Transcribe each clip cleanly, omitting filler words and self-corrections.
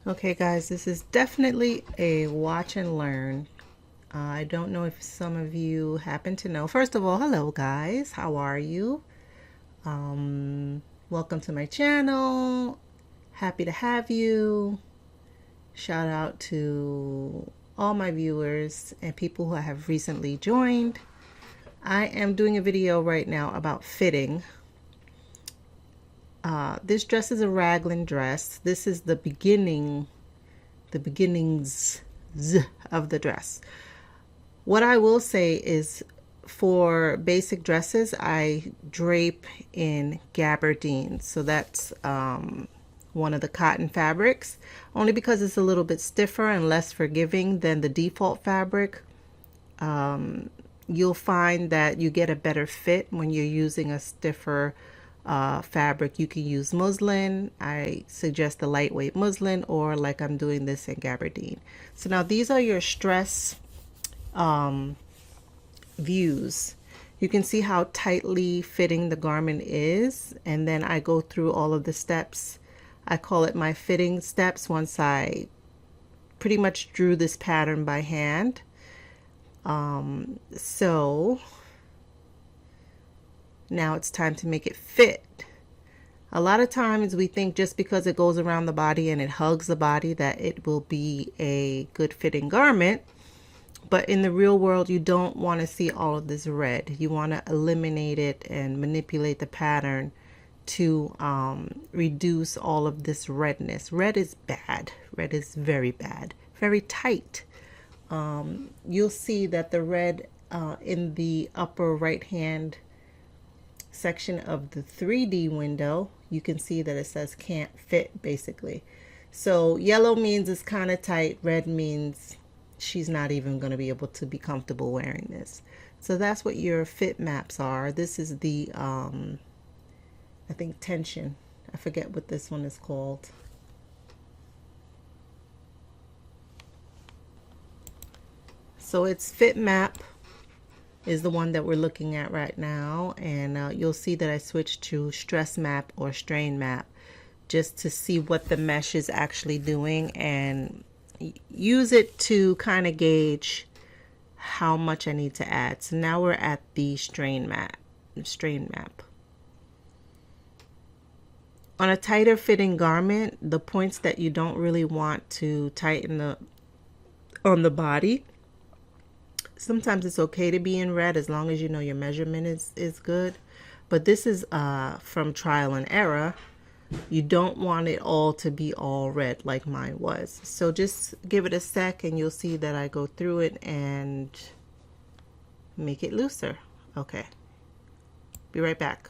Okay guys, this is definitely a watch and learn. I don't know if some of you happen to know. First of all, hello guys, how are you? Welcome to my channel. Happy to have you. Shout out to all my viewers and people who have recently joined. I am doing a video right now about fitting. This dress is a raglan dress. This is the beginnings of the dress. What I will say is for basic dresses, I drape in gabardine. So that's one of the cotton fabrics, only because it's a little bit stiffer and less forgiving than the default fabric. You'll find that you get a better fit when you're using a stiffer fabric. You can use muslin. I suggest the lightweight muslin, or like I'm doing this in gabardine. So now these are your stress views. You can see how tightly fitting the garment is, and then I go through all of the steps. I call it my fitting steps once I pretty much drew this pattern by hand. So now it's time to make it fit. A lot of times we think just because it goes around the body and it hugs the body that it will be a good fitting garment. But in the real world, you don't want to see all of this red. You want to eliminate it and manipulate the pattern to reduce all of this redness. Red is bad. Red is very bad. Very tight. You'll see that the red in the upper right hand section of the 3D window, you can see that it says can't fit basically. So yellow means it's kind of tight. Red means she's not even going to be able to be comfortable wearing this. So that's what your fit maps are. This is the I think tension. I forget what this one is called. So it's fit map is the one that we're looking at right now, and you'll see that I switched to stress map or strain map just to see what the mesh is actually doing and use it to kind of gauge how much I need to add. So now we're at the strain map. On a tighter fitting garment, the points that you don't really want to tighten on the body, sometimes it's okay to be in red as long as you know your measurement is good. But this is from trial and error. You don't want it all to be all red like mine was. So just give it a sec and you'll see that I go through it and make it looser. Okay, be right back.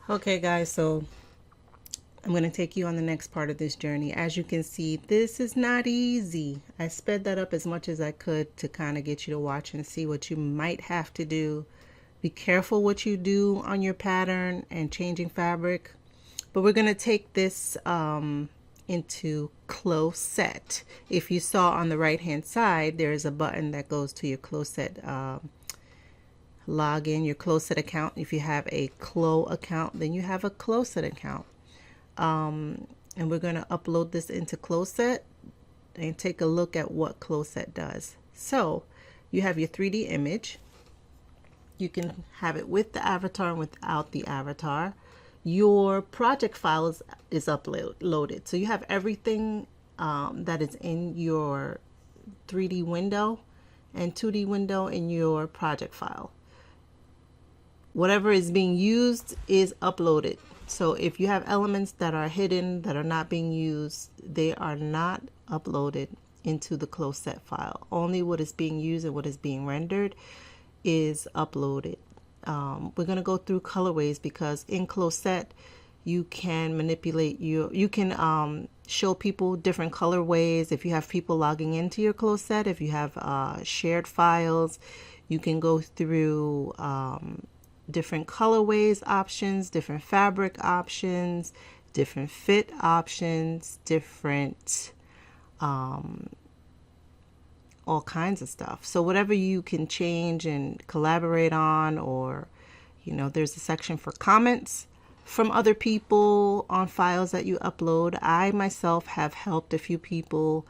Okay guys, so I'm going to take you on the next part of this journey. As you can see, this is not easy. I sped that up as much as I could to kind of get you to watch and see what you might have to do. Be careful what you do on your pattern and changing fabric. But we're going to take this into Clo-Set. If you saw on the right hand side, there's a button that goes to your Clo-Set login, your Clo-Set account. If you have a Clo account, then you have a Clo-Set account. And we're going to upload this into Clo-Set and take a look at what Clo-Set does. So you have your 3D image. You can have it with the avatar and without the avatar. Your project file is uploaded. So you have everything that is in your 3D window and 2D window in your project file. Whatever is being used is uploaded. So if you have elements that are hidden, that are not being used, they are not uploaded into the Clo-Set file. Only what is being used and what is being rendered is uploaded. We're going to go through colorways because in Clo-Set you can manipulate you can show people different colorways. If you have people logging into your Clo-Set, if you have shared files, you can go through different colorways options, different fabric options, different fit options, different all kinds of stuff. So whatever you can change and collaborate on, or there's a section for comments from other people on files that you upload. I myself have helped a few people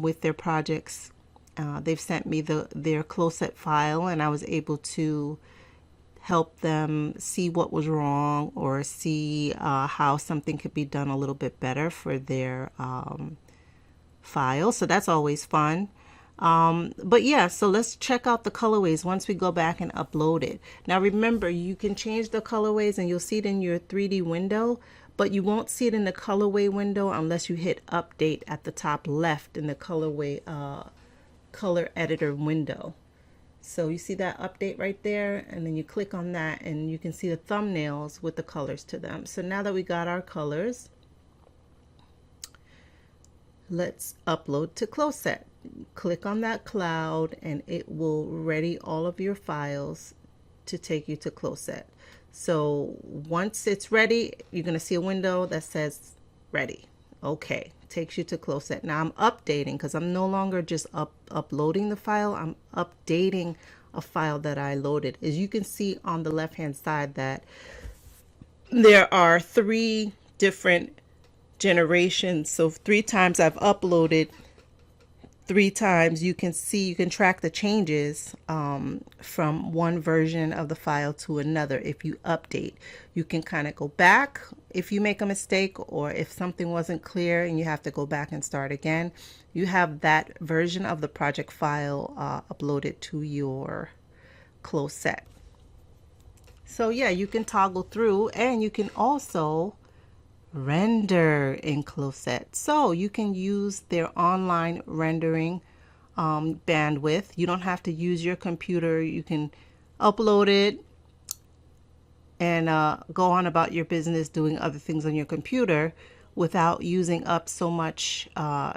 with their projects. They've sent me their Clo-Set file, and I was able to help them see what was wrong, or see how something could be done a little bit better for their file. So that's always fun. But yeah, so let's check out the colorways once we go back and upload it. Now remember, you can change the colorways and you'll see it in your 3D window, but you won't see it in the colorway window unless you hit update at the top left in the colorway color editor window. So you see that update right there, and then you click on that and you can see the thumbnails with the colors to them. So now that we got our colors, let's upload to Clo-Set. Click on that cloud and it will ready all of your files to take you to Clo-Set. So once it's ready, you're going to see a window that says ready. Okay, takes you to Clo-Set. Now I'm updating because I'm no longer just uploading the file, I'm updating a file that I loaded. As you can see on the left hand side, that there are 3 different generations. So 3 times I've uploaded, 3 times you can see, you can track the changes from one version of the file to another. If you update, you can kind of go back if you make a mistake, or if something wasn't clear and you have to go back and start again, you have that version of the project file uploaded to your Clo-Set. So yeah, you can toggle through, and you can also render in Clo-Set. So you can use their online rendering bandwidth. You don't have to use your computer. You can upload it and go on about your business doing other things on your computer without using up so much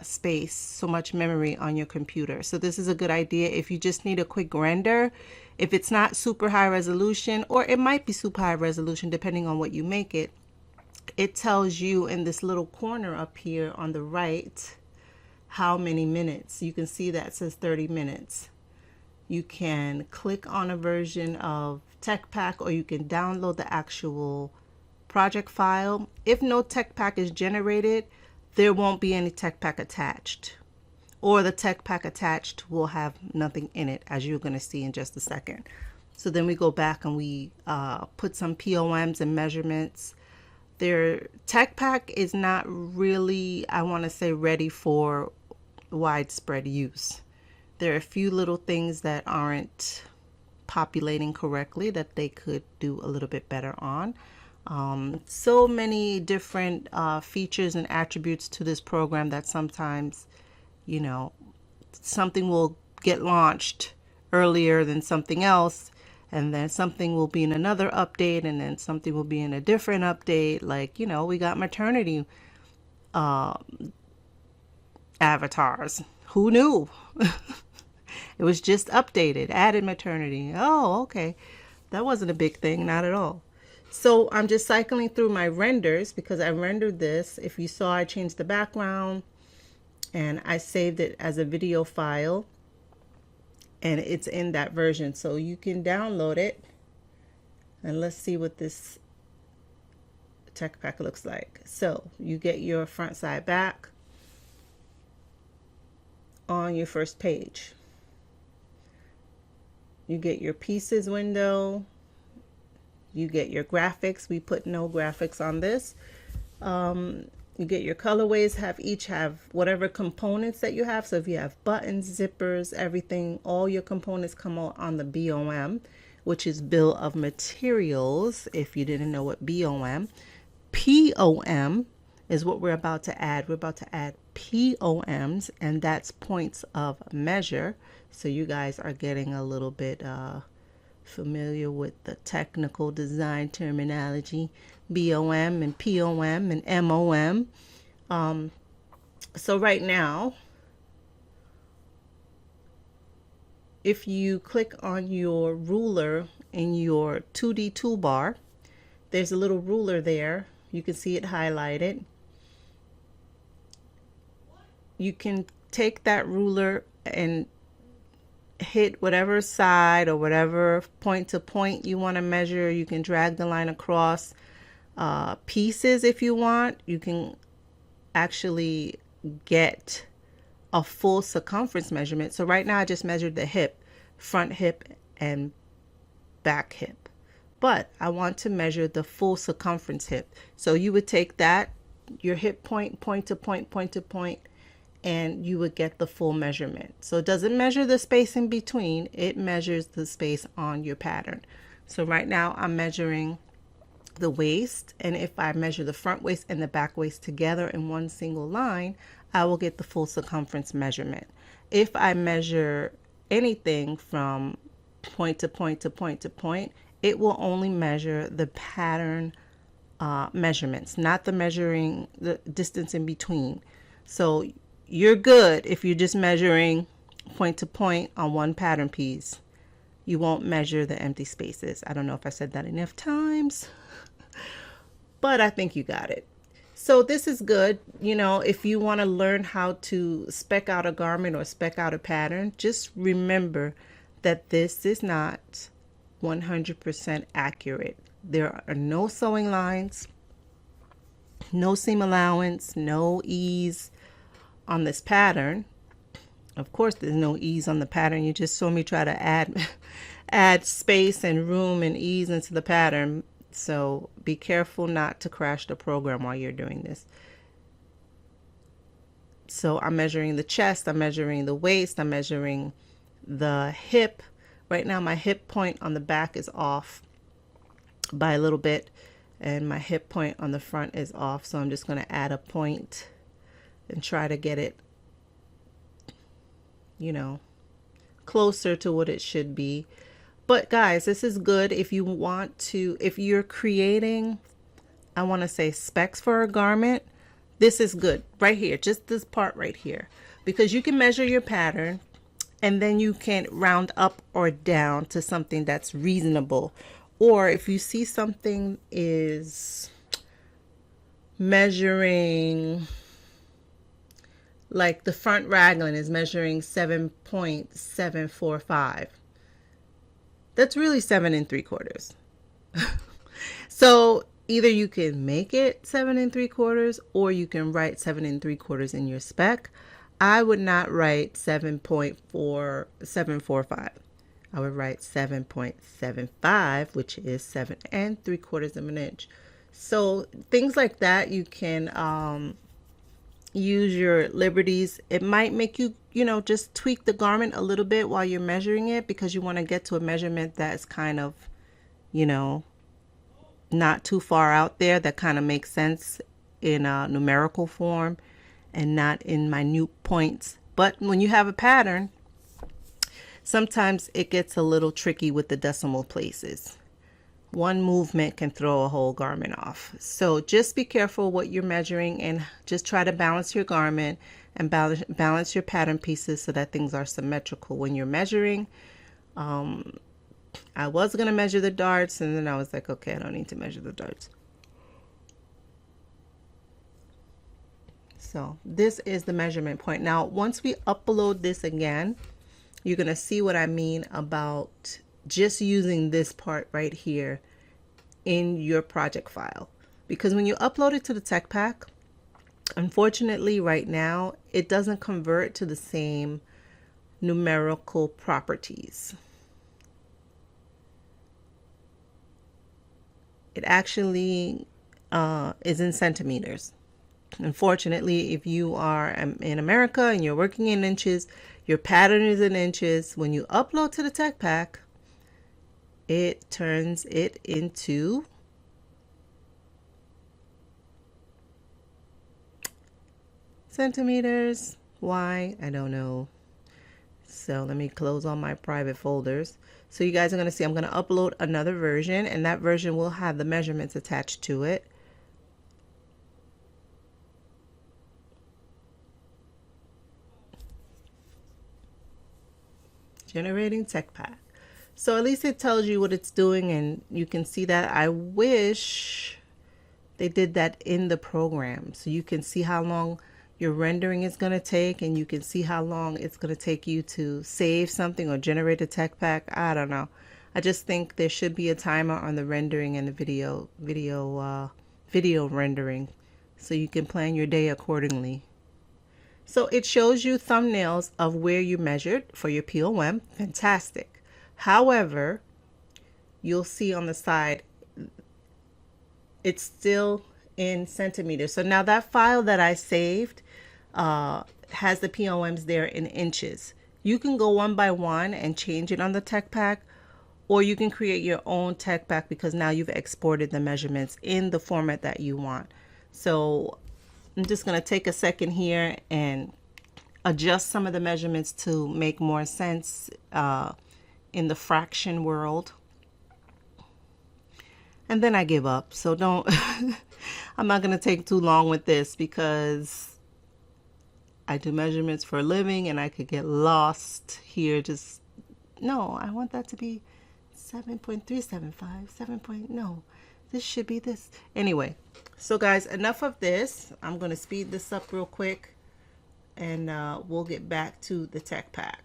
space, so much memory on your computer. So this is a good idea if you just need a quick render. If it's not super high resolution, or it might be super high resolution depending on what you make it, it tells you in this little corner up here on the right how many minutes. You can see that says 30 minutes. You can click on a version of Tech Pack, or you can download the actual project file. If no Tech Pack is generated, there won't be any Tech Pack attached, or the Tech Pack attached will have nothing in it, as you're going to see in just a second. So then we go back and we put some POMs and measurements. Their Tech Pack is not really, I want to say, ready for widespread use. There are a few little things that aren't populating correctly that they could do a little bit better on. So many different features and attributes to this program that sometimes, you know, something will get launched earlier than something else, and then something will be in another update, and then something will be in a different update. Like, you know, we got maternity avatars. Who knew? It was just updated, added maternity. Oh, okay. That wasn't a big thing, not at all. So I'm just cycling through my renders because I rendered this. If you saw, I changed the background and I saved it as a video file, and it's in that version. So you can download it, and let's see what this tech pack looks like. So you get your front, side, back on your first page. You get your pieces window. You get your graphics. We put no graphics on this. You get your colorways, each have whatever components that you have. So if you have buttons, zippers, everything, all your components come out on the BOM, which is bill of materials. If you didn't know what BOM, POM is what we're about to add. We're about to add POMs, and that's points of measure. So you guys are getting a little bit familiar with the technical design terminology, BOM and POM and MOM. So right now, if you click on your ruler in your 2D toolbar, there's a little ruler there. You can see it highlighted. You can take that ruler and hit whatever side or whatever point to point you want to measure. You can drag the line across pieces if you want. You can actually get a full circumference measurement. So right now I just measured the hip, front hip and back hip, but I want to measure the full circumference hip. So you would take that, your hip point, point to point, point to point, and you would get the full measurement. So it doesn't measure the space in between, it measures the space on your pattern. So right now I'm measuring the waist, and if I measure the front waist and the back waist together in one single line, I will get the full circumference measurement. If I measure anything from point to point to point to point, it will only measure the pattern measurements, not the measuring the distance in between. So you're good if you're just measuring point to point on one pattern piece. You won't measure the empty spaces. I don't know if I said that enough times, but I think you got it. So this is good. You know, if you want to learn how to spec out a garment or spec out a pattern, just remember that this is not 100% accurate. There are no sewing lines, no seam allowance, no ease on this pattern. Of course there's no ease on the pattern. You just saw me try to add space and room and ease into the pattern. So be careful not to crash the program while you're doing this. So I'm measuring the chest, I'm measuring the waist, I'm measuring the hip. Right now my hip point on the back is off by a little bit, and my hip point on the front is off. So I'm just going to add a point and try to get it, you know, closer to what it should be. But guys, this is good if you want to, if you're creating, I want to say specs for a garment, this is good right here, just this part right here, because you can measure your pattern and then you can round up or down to something that's reasonable. Or if you see something is measuring, like the front raglan is measuring 7.745. That's really 7 3/4. So either you can make it 7 3/4 or you can write 7 3/4 in your spec. I would not write 7.745. I would write 7.75, which is 7 3/4 of an inch. So things like that, you can use your liberties. It might make you, you know, just tweak the garment a little bit while you're measuring it, because you want to get to a measurement that's kind of, you know, not too far out there, that kind of makes sense in a numerical form and not in minute points. But when you have a pattern, sometimes it gets a little tricky with the decimal places. One movement can throw a whole garment off. So just be careful what you're measuring and just try to balance your garment and balance your pattern pieces so that things are symmetrical when you're measuring. I was going to measure the darts, and then I was like, okay, I don't need to measure the darts. So this is the measurement point. Now, once we upload this again, you're going to see what I mean about just using this part right here in your project file. Because when you upload it to the tech pack, unfortunately right now, it doesn't convert to the same numerical properties. It actually is in centimeters. Unfortunately, if you are in America and you're working in inches, your pattern is in inches. When you upload to the tech pack, it turns it into centimeters. Why? I don't know. So let me close all my private folders. So you guys are going to see I'm going to upload another version, and that version will have the measurements attached to it. Generating tech pack. So at least it tells you what it's doing, and you can see that. I wish they did that in the program so you can see how long your rendering is going to take, and you can see how long it's going to take you to save something or generate a tech pack. I don't know. I just think there should be a timer on the rendering and the video rendering so you can plan your day accordingly. So it shows you thumbnails of where you measured for your POM. Fantastic. However, you'll see on the side, it's still in centimeters. So now that file that I saved has the POMs there in inches. You can go one by one and change it on the tech pack, or you can create your own tech pack because now you've exported the measurements in the format that you want. So I'm just going to take a second here and adjust some of the measurements to make more sense in the fraction world. And then I give up. So don't, I'm not going to take too long with this because I do measurements for a living and I could get lost here. Just, no, I want that to be 7.375, 7 point, no, this should be this. Anyway, so guys, enough of this. I'm going to speed this up real quick and we'll get back to the tech pack.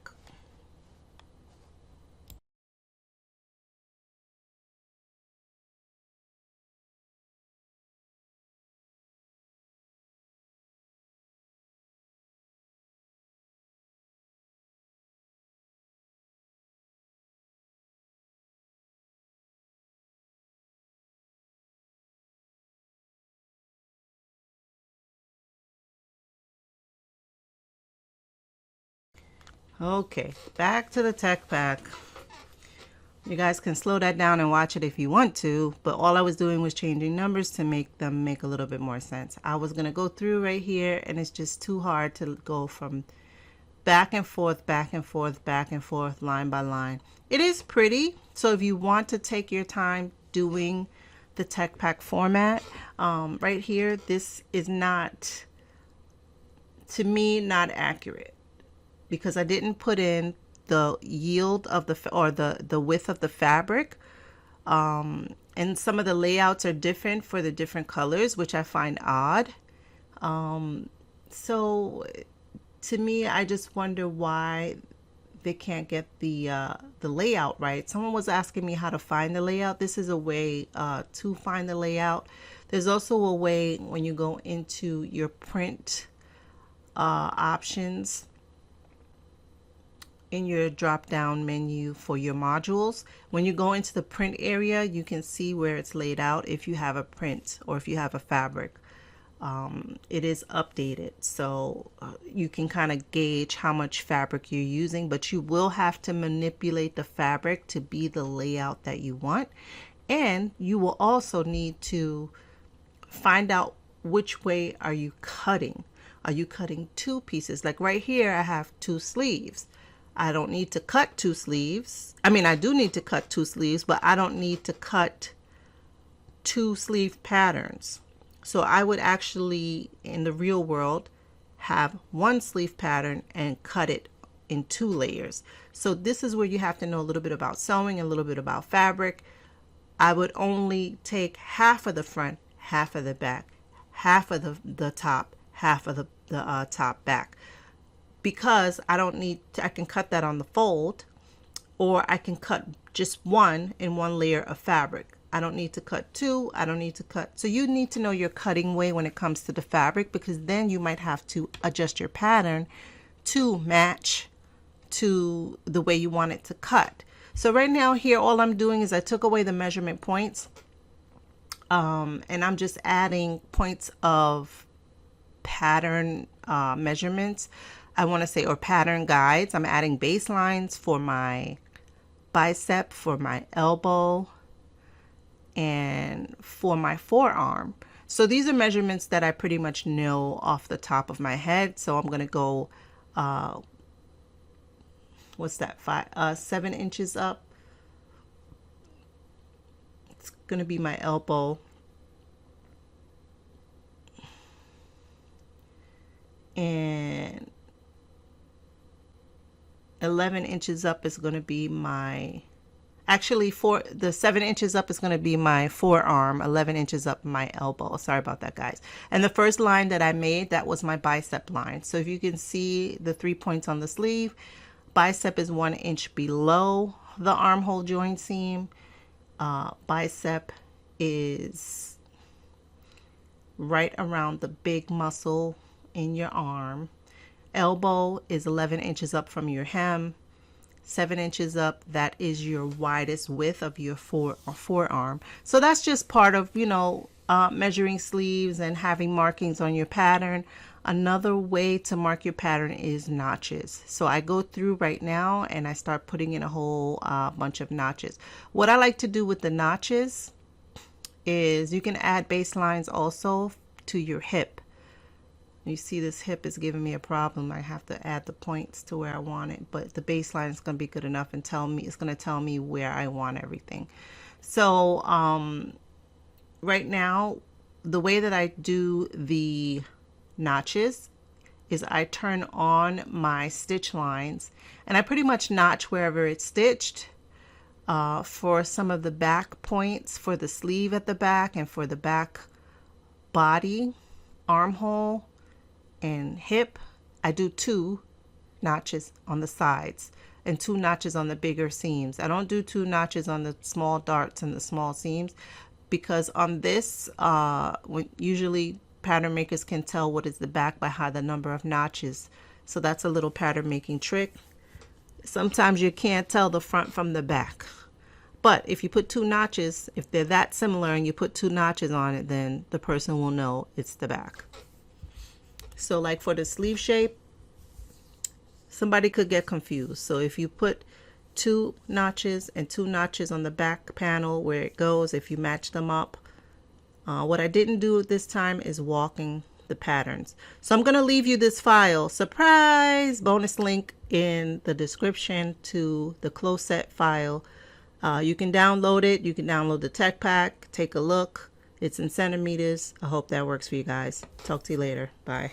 Okay, back to the tech pack. You guys can slow that down and watch it if you want to, but all I was doing was changing numbers to make them make a little bit more sense. I was going to go through right here, and it's just too hard to go from back and forth, back and forth, back and forth, line by line. It is pretty, so if you want to take your time doing the tech pack format, right here, this is not, to me, not accurate, because I didn't put in the yield of the, or the width of the fabric. And some of the layouts are different for the different colors, which I find odd. So to me, I just wonder why they can't get the layout right. Someone was asking me how to find the layout. This is a way to find the layout. There's also a way when you go into your print options in your drop down menu for your modules. When you go into the print area, you can see where it's laid out if you have a print or if you have a fabric. It is updated, so you can kind of gauge how much fabric you're using, but you will have to manipulate the fabric to be the layout that you want. And you will also need to find out which way are you cutting. Are you cutting two pieces? Like right here, I have two sleeves. I don't need to cut 2 sleeves. I mean, I do need to cut 2 sleeves, but I don't need to cut 2 sleeve patterns. So I would actually, in the real world, have 1 sleeve pattern and cut it in 2 layers. So this is where you have to know a little bit about sewing, a little bit about fabric. I would only take half of the front, half of the back, half of the top, half of the top back, because I don't need to, I can cut that on the fold, or I can cut just 1 in 1 layer of fabric. I don't need to cut 2. I don't need to cut. So you need to know your cutting way when it comes to the fabric, because then you might have to adjust your pattern to match to the way you want it to cut. So right now here, all I'm doing is I took away the measurement points, and I'm just adding points of pattern measurements, I want to say, or pattern guides. I'm adding baselines for my bicep, for my elbow, and for my forearm. So these are measurements that I pretty much know off the top of my head. So I'm going to go, what's that, 7 inches up. It's going to be my elbow. And 11 inches up is going to be my, actually the 7 inches up is going to be my forearm, 11 inches up my elbow. Sorry about that, guys. And the first line that I made, that was my bicep line. So if you can see the 3 points on the sleeve, bicep is 1 inch below the armhole joint seam. Bicep is right around the big muscle in your arm. Elbow is 11 inches up from your hem. 7 inches up, that is your widest width of your forearm. So that's just part of, you know, measuring sleeves and having markings on your pattern. Another way to mark your pattern is notches. So I go through right now and I start putting in a whole bunch of notches. What I like to do with the notches is you can add baselines also to your hip. You see this hip is giving me a problem. I have to add the points to where I want it, but the baseline is going to be good enough and tell me, it's going to tell me where I want everything. So right now, the way that I do the notches is I turn on my stitch lines and I pretty much notch wherever it's stitched. For some of the back points, for the sleeve at the back and for the back body, armhole, and hip, I do 2 notches on the sides and 2 notches on the bigger seams. I don't do 2 notches on the small darts and the small seams, because on this, usually pattern makers can tell what is the back by how the number of notches. So that's a little pattern making trick. Sometimes you can't tell the front from the back. But if you put 2 notches, if they're that similar and you put 2 notches on it, then the person will know it's the back. So like for the sleeve shape, somebody could get confused. So if you put 2 notches and 2 notches on the back panel where it goes, if you match them up, what I didn't do this time is walking the patterns. So I'm going to leave you this file, surprise bonus link in the description to the Clo-Set file. You can download it. You can download the tech pack, take a look. It's in centimeters. I hope that works for you guys. Talk to you later. Bye.